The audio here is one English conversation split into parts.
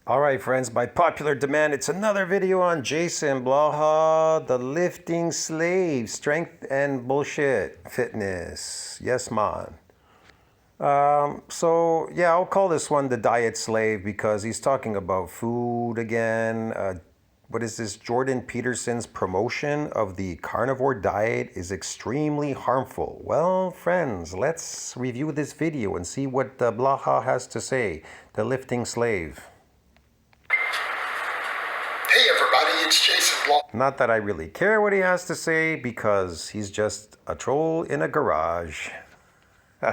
All right, friends, by popular demand, it's another video on Jason Blaha, the lifting slave, strength and bullshit fitness. Yes, man. So I'll call this one the diet slave because he's talking about food again. What is this? Jordan Peterson's promotion of the carnivore diet is extremely harmful. Well, friends, let's review this video and see what Blaha has to say, the lifting slave. Hey everybody, it's Jason Blaha. Not that I really care what he has to say because he's just a troll in a garage. Here, and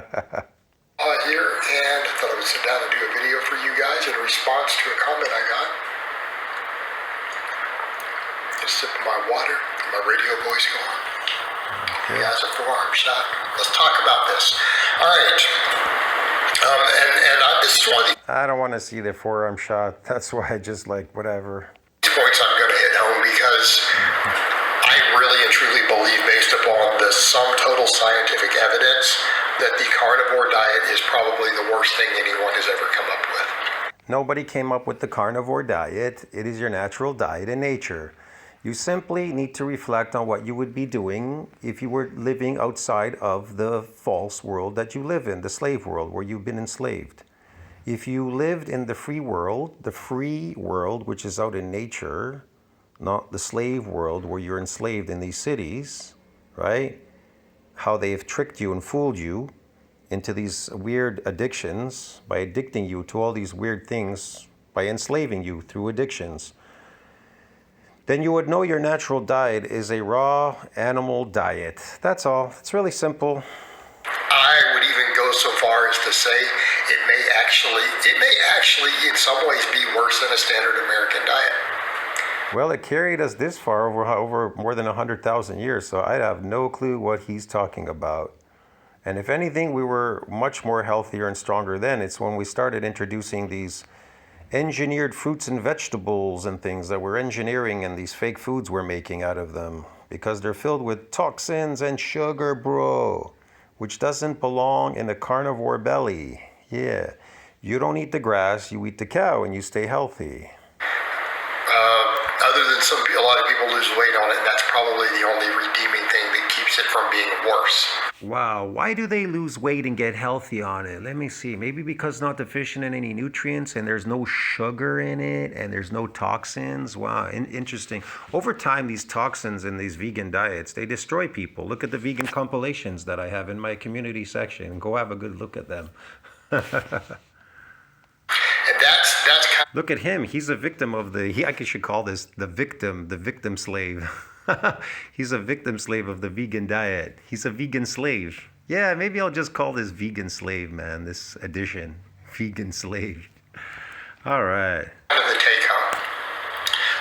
I thought I would sit down and do a video for you guys in response to a comment I got. Just sipping my water, my radio voice going. Okay. He has a forearm shot. Let's talk about this. All right. This is one of the I don't want to see the forearm shot. That's why I just whatever. points I'm going to hit home because I really and truly believe, based upon the sum total scientific evidence, that the carnivore diet is probably the worst thing anyone has ever come up with. Nobody came up with the carnivore diet. It is your natural diet in nature. You simply need to reflect on what you would be doing if you were living outside of the false world that you live in, the slave world where you've been enslaved. If you lived in the free world, which is out in nature, not the slave world where you're enslaved in these cities, right? How they have tricked you and fooled you into these weird addictions by addicting you to all these weird things, by enslaving you through addictions, then you would know your natural diet is a raw animal diet. That's all. It's really simple. I would even go so far as to say it may actually in some ways be worse than a standard American diet. Well, it carried us this far over more than 100,000 years, so I have no clue what he's talking about. And if anything, we were much more healthier and stronger then. It's when we started introducing these engineered fruits and vegetables and things that we're engineering, and these fake foods we're making out of them because they're filled with toxins and sugar, bro, which doesn't belong in a carnivore belly. Yeah, you don't eat the grass, you eat the cow, and you stay healthy. Other than a lot of people lose weight on it, and that's probably the only redeeming thing that keeps it from being worse. Wow, why do they lose weight and get healthy on it? Let me see. Maybe because not deficient in any nutrients and there's no sugar in it and there's no toxins. Wow, interesting. Over time, these toxins in these vegan diets, they destroy people. Look at the vegan compilations that I have in my community section. Go have a good look at them. And that's kind Look at him. He's a victim of I should call this the victim slave. He's a victim slave of the vegan diet. He's a vegan slave. Yeah, maybe I'll just call this vegan slave, man, this edition. Vegan slave. All right. of the take home.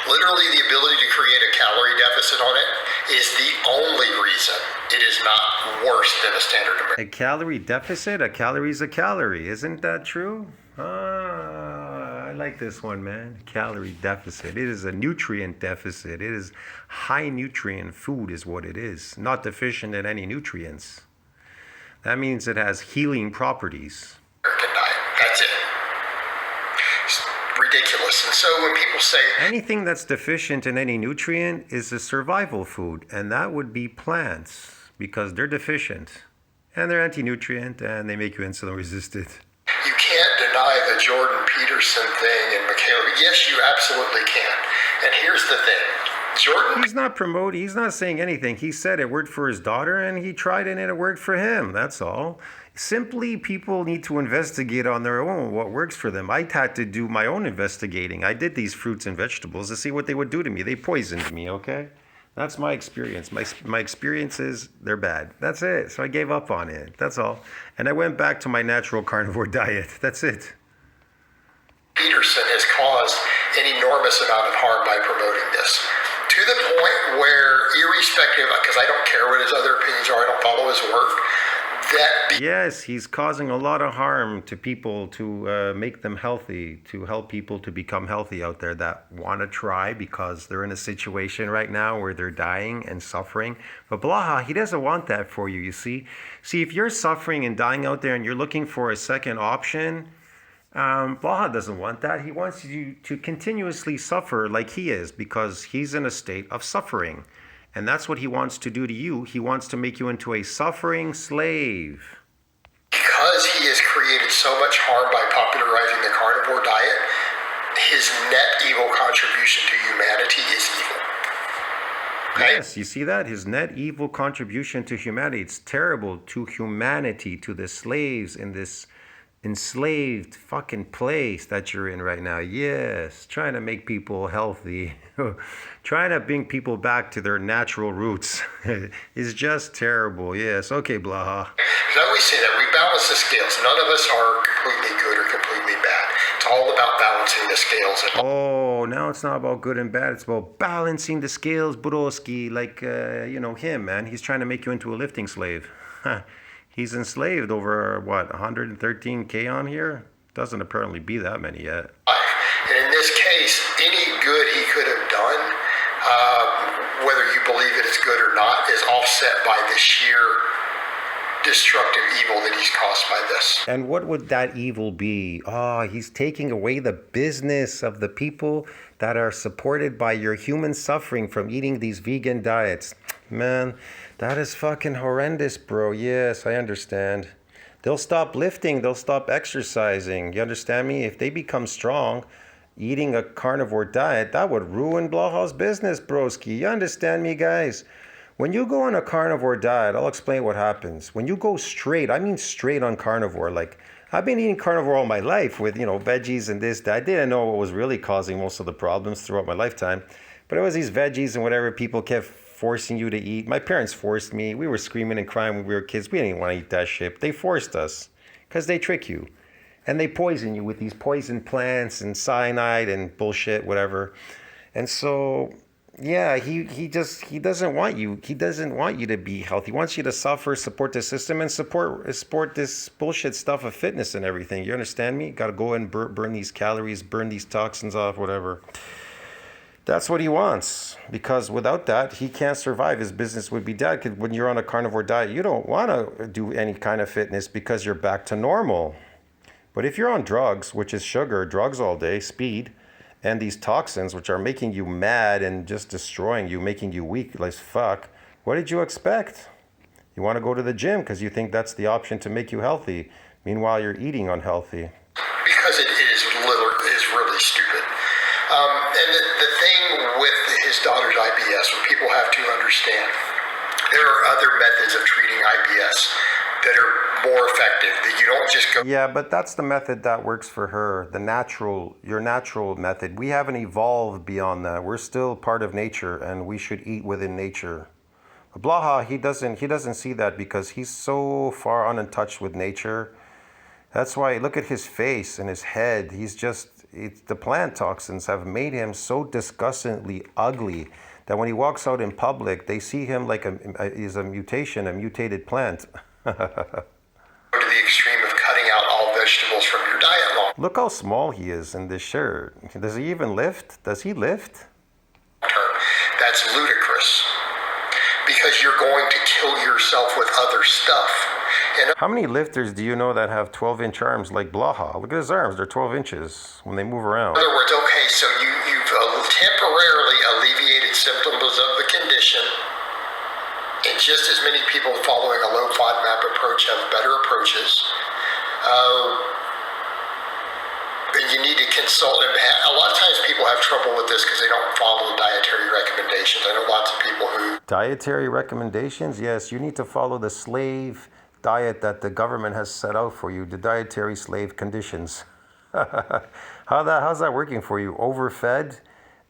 Literally, the ability to create a calorie deficit on it is the only reason it is not worse than a standard American. A calorie deficit? A calorie is a calorie. Isn't that true? I like this one, man. Calorie deficit. It is a nutrient deficit. It is high nutrient food is what it is. Not deficient in any nutrients. That means it has healing properties. American diet. That's it. It's ridiculous. And so when people say Anything that's deficient in any nutrient is a survival food, and that would be plants because they're deficient and they're anti-nutrient and they make you insulin resistant. you can't deny the Jordan Peterson thing and Michaela, yes, you absolutely can. And here's the thing. Jordan, He's not saying anything. He said it worked for his daughter and he tried it and it worked for him. That's all. Simply, people need to investigate on their own what works for them. I had to do my own investigating. I did these fruits and vegetables to see what they would do to me. They poisoned me, okay? That's my experience. My experience is they're bad. That's it. So I gave up on it. That's all. And I went back to my natural carnivore diet. That's it. Peterson has caused an enormous amount of harm by promoting this. To the point where, irrespective, because I don't care what his other opinions are, I don't follow his work, Yes, he's causing a lot of harm to people to make them healthy, to help people to become healthy out there that want to try because they're in a situation right now where they're dying and suffering. But Blaha, he doesn't want that for you, you see. See, if you're suffering and dying out there and you're looking for a second option, Blaha doesn't want that. He wants you to continuously suffer like he is because he's in a state of suffering. And that's what he wants to do to you. He wants to make you into a suffering slave. Because he has created so much harm by popularizing the carnivore diet, his net evil contribution to humanity is evil. Okay? Yes, you see that? His net evil contribution to humanity. It's terrible to humanity, to the slaves in this enslaved fucking place that you're in right now. Yes, trying to make people healthy, trying to bring people back to their natural roots is just terrible. Yes, okay, Blaha. So I always say that we balance the scales. None of us are completely good or completely bad. It's all about balancing the scales. Oh, now it's not about good and bad. It's about balancing the scales, Buroski. Like, him, man. He's trying to make you into a lifting slave. He's enslaved over, what, 113K on here? Doesn't apparently be that many yet. And in this case, any good he could have done, whether you believe it is good or not, is offset by the sheer destructive evil that he's caused by this. And what would that evil be? He's taking away the business of the people that are supported by your human suffering from eating these vegan diets. Man, that is fucking horrendous, bro. Yes, I understand. They'll stop lifting, they'll stop exercising. You understand me? If they become strong, eating a carnivore diet, that would ruin Blaha's business, broski. You understand me, guys? When you go on a carnivore diet, I'll explain what happens. When you go straight, I mean straight on carnivore, like I've been eating carnivore all my life with, veggies and this, that. I didn't know what was really causing most of the problems throughout my lifetime. But it was these veggies and whatever people kept forcing you to eat. My parents forced me. We were screaming and crying when we were kids. We didn't want to eat that shit. They forced us because they trick you. And they poison you with these poison plants and cyanide and bullshit, whatever. And so, yeah, he doesn't want you. He doesn't want you to be healthy. He wants you to suffer, support the system, and support this bullshit stuff of fitness and everything. You understand me? Got to go and burn these calories, burn these toxins off, whatever. That's what he wants, because without that, he can't survive. His business would be dead. Because when you're on a carnivore diet, you don't want to do any kind of fitness because you're back to normal. But if you're on drugs, which is sugar, drugs all day, speed, and these toxins, which are making you mad and just destroying you, making you weak like fuck, what did you expect? You want to go to the gym because you think that's the option to make you healthy. Meanwhile, you're eating unhealthy. Because it is really stupid. And the thing with his daughter's IBS, what people have to understand, there are other methods of treating IBS that are more effective, that you don't just go... Yeah, but that's the method that works for her, your natural method. We haven't evolved beyond that. We're still part of nature, and we should eat within nature. But Blaha, he doesn't see that because he's so far untouched with nature. That's why, look at his face and his head. The plant toxins have made him so disgustingly ugly that when he walks out in public, they see him like he's a mutated plant. Go to the extreme of cutting out all vegetables from your diet long Look how small he is in this shirt. Does he even lift? Does he lift? term. That's ludicrous. Because you're going to kill yourself with other stuff. And How many lifters do you know that have 12-inch arms like Blaha? Look at his arms. They're 12 inches when they move around. in other words, okay, so you've temporarily alleviated symptoms of the condition, and just as many people following a low FODMAP approach have better approaches. And you need to consult. A lot of times people have trouble with this because they don't follow dietary recommendations. I know lots of people who... Dietary recommendations? Yes, you need to follow the slave diet that the government has set out for you, the dietary slave conditions. How's that working for you? Overfed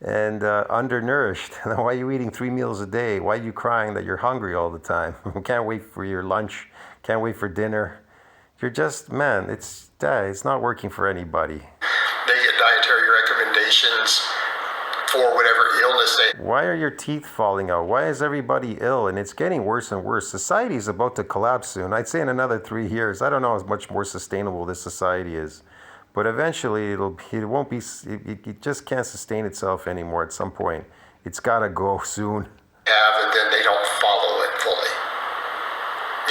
and undernourished. Why are you eating 3 meals a day? Why are you crying that you're hungry all the time? Can't wait for your lunch. Can't wait for dinner. You're just, man, it's not working for anybody. They get dietary recommendations for whatever illness they... Why are your teeth falling out? Why is everybody ill? And it's getting worse and worse. Society is about to collapse soon. I'd say in another 3 years. I don't know how much more sustainable this society is. But eventually it just can't sustain itself anymore at some point. It's got to go soon. have, and then they don't follow it fully.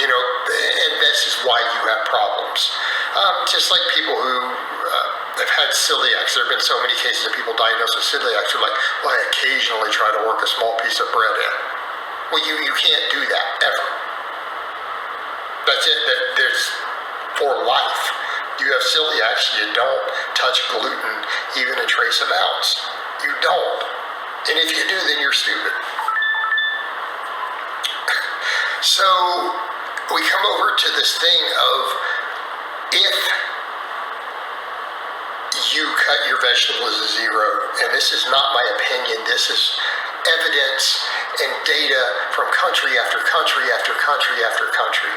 And this is why you have problems. Just like people who I've had celiacs. There have been so many cases of people diagnosed with celiacs who are like, well, I occasionally try to work a small piece of bread in. Well, you can't do that ever. That's it. There's for life. You have celiacs, you don't touch gluten even in trace amounts. You don't. And if you do, then you're stupid. So we come over to this thing of if you cut your vegetables to zero, and this is not my opinion, this is evidence and data from country after country after country after country.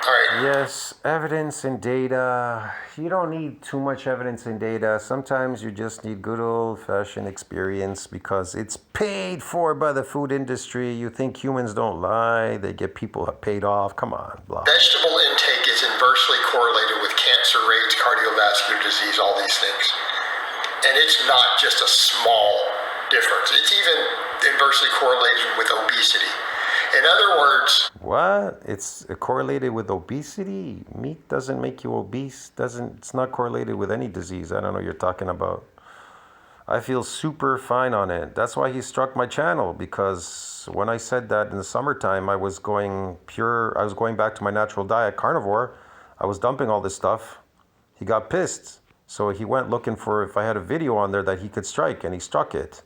All right. Yes, evidence and data. You don't need too much evidence and data. Sometimes you just need good old-fashioned experience because it's paid for by the food industry. You think humans don't lie. They get people paid off. Come on, blah. Vegetable intake is inversely correlated with cancer rates, cardiovascular disease, all these things. And it's not just a small difference. It's even inversely correlated with obesity. In other words, What? It's correlated with obesity? Meat doesn't make you obese. It's not correlated with any disease. I don't know what you're talking about. I feel super fine on it. That's why he struck my channel, because when I said that in the summertime I was going back to my natural diet, carnivore, I was dumping all this stuff. He got pissed. So he went looking for if I had a video on there that he could strike, and he struck it.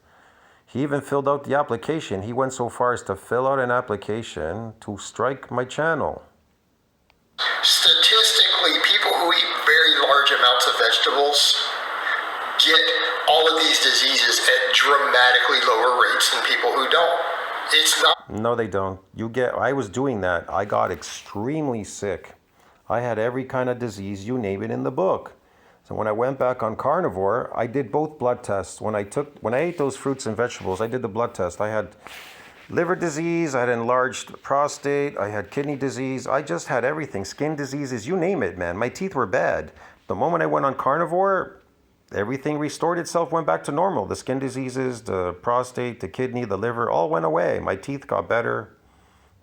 He even filled out the application. He went so far as to fill out an application to strike my channel. statistically, people who eat very large amounts of vegetables get all of these diseases at dramatically lower rates than people who don't. It's not. No, they don't. I was doing that. I got extremely sick. I had every kind of disease, you name it, in the book. So when I went back on carnivore, I did both blood tests. When I ate those fruits and vegetables, I did the blood test. I had liver disease, I had enlarged prostate, I had kidney disease. I just had everything. Skin diseases, you name it, man. My teeth were bad. The moment I went on carnivore, everything restored itself, went back to normal. The skin diseases, the prostate, the kidney, the liver, all went away. My teeth got better.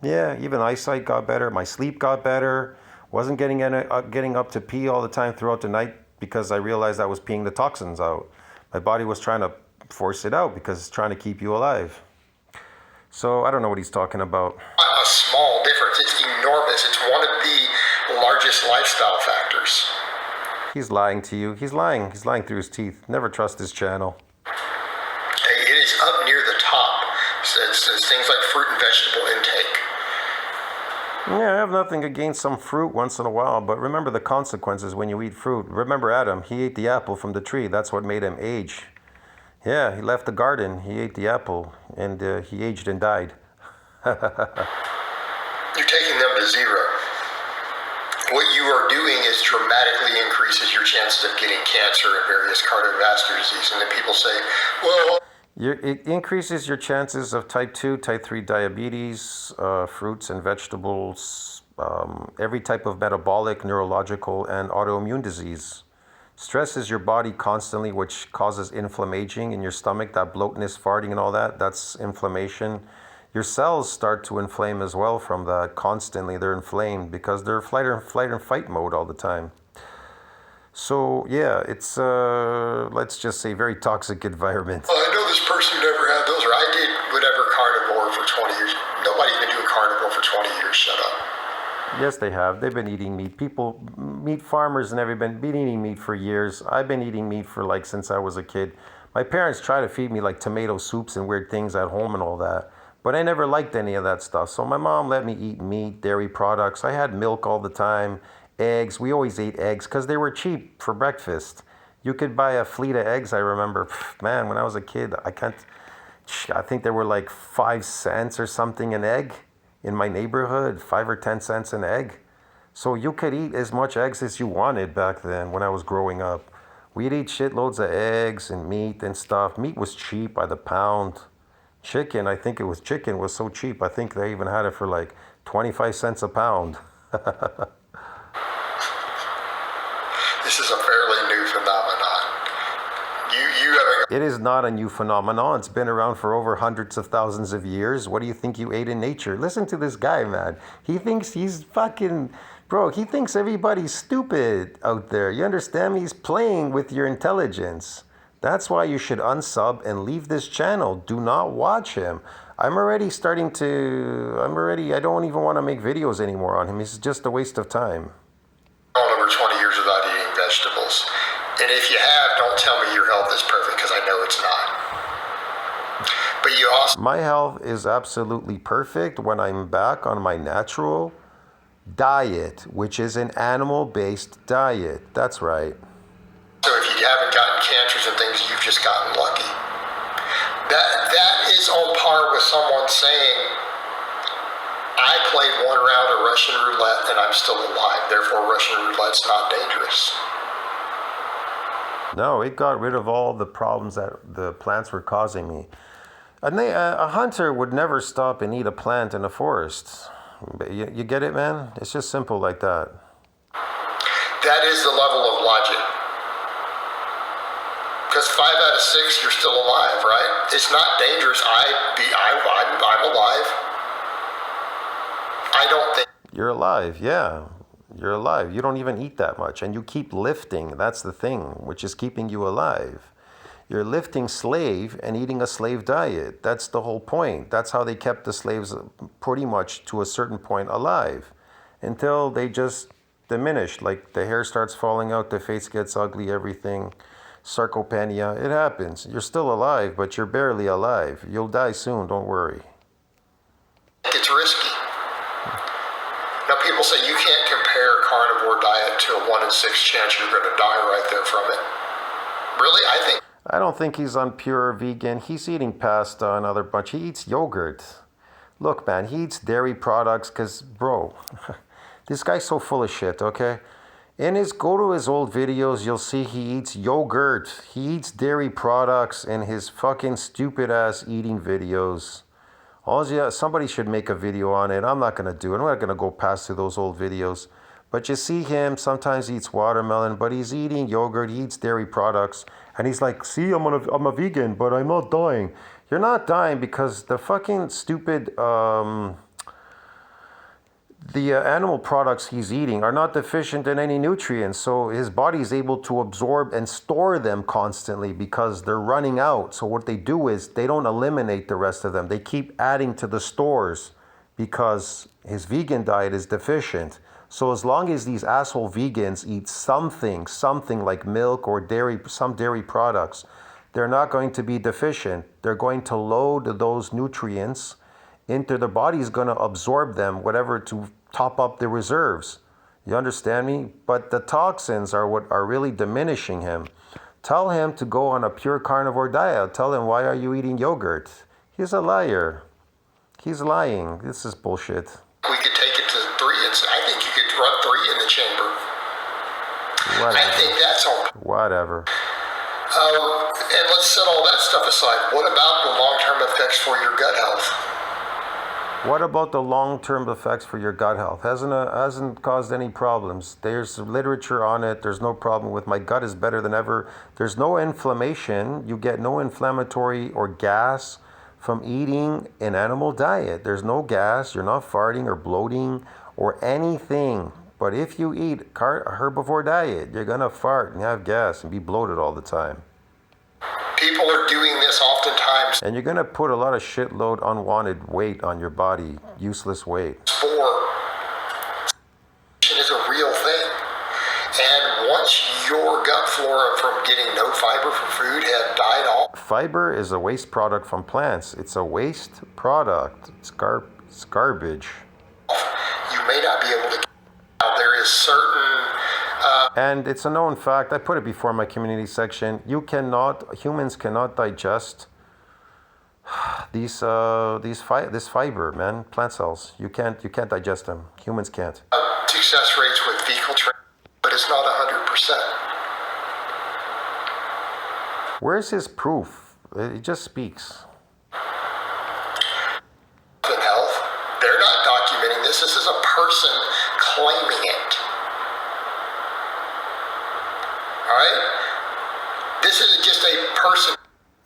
Yeah, even eyesight got better. My sleep got better. Wasn't getting up to pee all the time throughout the night because I realized I was peeing the toxins out. My body was trying to force it out because it's trying to keep you alive. So I don't know what he's talking about. A small difference. It's enormous. It's one of the largest lifestyle factors. He's lying to you. He's lying. He's lying through his teeth. Never trust his channel. It is up near the top. It's things like fruit and vegetable intake. Yeah, I have nothing against some fruit once in a while, but remember the consequences when you eat fruit. Remember Adam, he ate the apple from the tree. That's what made him age. Yeah, he left the garden, he ate the apple, and he aged and died. You're taking them to zero. What you are doing is dramatically increases your chances of getting cancer and various cardiovascular disease. And then people say, well... It increases your chances of type 2, type 3 diabetes, fruits and vegetables, every type of metabolic, neurological, and autoimmune disease. Stresses your body constantly, which causes inflammation in your stomach, that bloatness, farting, and all that. That's inflammation. Your cells start to inflame as well from that constantly. They're inflamed because they're flight and fight mode all the time. So, yeah, it's, let's just say, very toxic environment. I know this person who never had those, or I did whatever carnivore for 20 years. Nobody's been doing carnivore for 20 years. Shut up. Yes, they have. They've been eating meat. Meat farmers and everybody been eating meat for years. I've been eating meat for since I was a kid. My parents try to feed me tomato soups and weird things at home and all that. But I never liked any of that stuff. So my mom let me eat meat, dairy products. I had milk all the time. Eggs, we always ate eggs because they were cheap for breakfast. You could buy a fleet of eggs, I remember. Man, when I was a kid, I think they were 5 cents or something an egg in my neighborhood, 5 or 10 cents an egg. So you could eat as much eggs as you wanted back then when I was growing up. We'd eat shitloads of eggs and meat and stuff. Meat was cheap by the pound. Chicken was so cheap. I think they even had it for 25 cents a pound. This is a fairly new phenomenon. You haven't... It is not a new phenomenon. It's been around for over hundreds of thousands of years. What do you think you ate in nature? Listen to this guy, man. He thinks he's fucking Bro, he thinks everybody's stupid out there. You understand me? He's playing with your intelligence. That's why you should unsub and leave this channel. Do not watch him. I don't even want to make videos anymore on him. It's just a waste of time. Over 20 years without eating vegetables. And if you have, don't tell me your health is perfect, because I know it's not. But you also... My health is absolutely perfect when I'm back on my natural diet, which is an animal-based diet. That's right. So if you haven't gotten cancers and things, you've just gotten lucky. That is on par with someone saying, I played one round of Russian roulette and I'm still alive, therefore Russian roulette's not dangerous. No, it got rid of all the problems that the plants were causing me. A hunter would never stop and eat a plant in a forest. You get it, man? It's just simple like that. That is the level of logic. Because 5 out of 6, you're still alive, right? It's not dangerous. I'm alive. I don't think... You're alive, yeah. You're alive. You don't even eat that much. And you keep lifting. That's the thing, which is keeping you alive. You're lifting slave and eating a slave diet. That's the whole point. That's how they kept the slaves pretty much to a certain point alive. Until they just diminish. Like the hair starts falling out, the face gets ugly, everything. Sarcopenia. It happens. You're still alive, but you're barely alive. You'll die soon, don't worry. It's risky. Now, people say you can't compare a carnivore diet to a 1 in 6 chance you're going to die right there from it. Really? I don't think he's on pure vegan. He's eating pasta and other bunch. He eats yogurt. Look, man, he eats dairy products because, bro, this guy's so full of shit, okay? Go to his old videos, you'll see he eats yogurt. He eats dairy products in his fucking stupid ass eating videos. Somebody should make a video on it. I'm not going to do it. I'm not going to go past through those old videos. But you see him, sometimes he eats watermelon, but he's eating yogurt, he eats dairy products. And he's like, see, I'm a vegan, but I'm not dying. You're not dying because the fucking stupid... The animal products he's eating are not deficient in any nutrients, so his body is able to absorb and store them constantly because they're running out. So what they do is they don't eliminate the rest of them. They keep adding to the stores because his vegan diet is deficient. So as long as these asshole vegans eat something like milk or dairy, some dairy products, they're not going to be deficient. They're going to load those nutrients into their body, is going to absorb them, whatever, to top up the reserves. You understand me? But the toxins are what are really diminishing him. Tell him to go on a pure carnivore diet. Tell him, why are you eating yogurt? He's a liar. He's lying. This is bullshit. We could take it to 3. I think you could run 3 in the chamber. Whatever. I think that's all. Whatever. And let's set all that stuff aside. What about the long-term effects for your gut health? What about the long-term effects for your gut health? Hasn't caused any problems. There's literature on it. There's no problem with my gut is better than ever. There's no inflammation. You get no inflammatory or gas from eating an animal diet. There's no gas. You're not farting or bloating or anything. But if you eat a herbivore diet, you're going to fart and have gas and be bloated all the time. People are doing this oftentimes. And you're going to put a lot of shitload unwanted weight on your body, useless weight. It is a real thing. And once your gut flora from getting no fiber from food had died off. Fiber is a waste product from plants. It's a waste product. It's garbage. You may not be able to. There is certain. And it's a known fact. I put it before in my community section. Humans cannot digest this fiber, man. Plant cells. You can't digest them. Humans can't. Success rates with fecal training, but it's not 100%. Where's his proof? It just speaks. In health, they're not documenting this. This is a person claiming it. All right? This is just a person.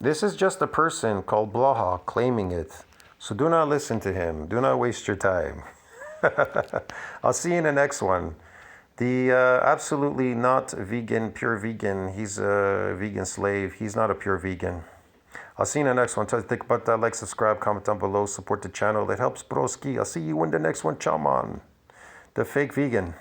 This is just a person called Blaha claiming it. So do not listen to him. Do not waste your time. I'll see you in the next one. The absolutely not vegan, pure vegan. He's a vegan slave. He's not a pure vegan. I'll see you in the next one. Try to think about that. Like, subscribe, comment down below. Support the channel. That helps, broski. I'll see you in the next one, chaman. The fake vegan.